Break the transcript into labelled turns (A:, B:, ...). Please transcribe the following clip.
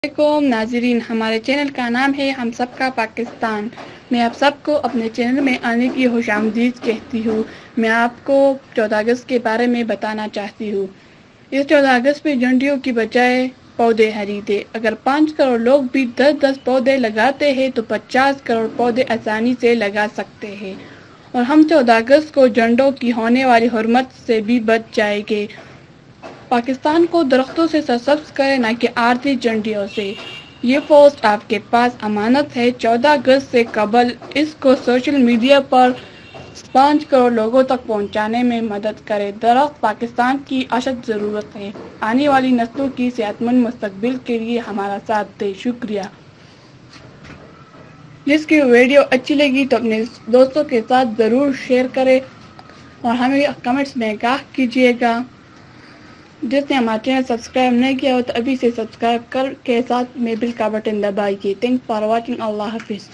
A: علیکم ناظرین، ہمارے چینل کا نام ہے ہم سب کا پاکستان۔ میں آپ سب کو اپنے چینل میں آنے کی خوش آمدید کہتی ہوں۔ میں آپ کو 14 اگست کے بارے میں بتانا چاہتی ہوں۔ اس 14 اگست پہ جھنڈیوں کی بجائے پودے خریدے۔ اگر 5 کروڑ لوگ بھی 10 پودے لگاتے ہیں تو 50 کروڑ پودے آسانی سے لگا سکتے ہیں، اور ہم 14 اگست کو جھنڈوں کی ہونے والی حرمت سے بھی بچ جائیں گے۔ پاکستان کو درختوں سے سرسبز کرے، نہ کہ آرتی جھنڈیوں سے۔ یہ پوسٹ آپ کے پاس امانت ہے۔ 14 اگست سے قبل اس کو سوشل میڈیا پر 5 کروڑ لوگوں تک پہنچانے میں مدد کرے۔ درخت پاکستان کی اشد ضرورت ہے۔ آنے والی نسلوں کی صحت مند مستقبل کے لیے ہمارا ساتھ دے۔ شکریہ۔ جس کی ویڈیو اچھی لگی تو اپنے دوستوں کے ساتھ ضرور شیئر کرے، اور ہمیں کمنٹس میں آگاہ کیجیے گا۔ جس نے ہمارا چینل سبسکرائب نہیں کیا ہو تو ابھی سے سبسکرائب کر کے ساتھ میں بیل کا بٹن دبائیے۔ Thanks for watching. اللہ حافظ۔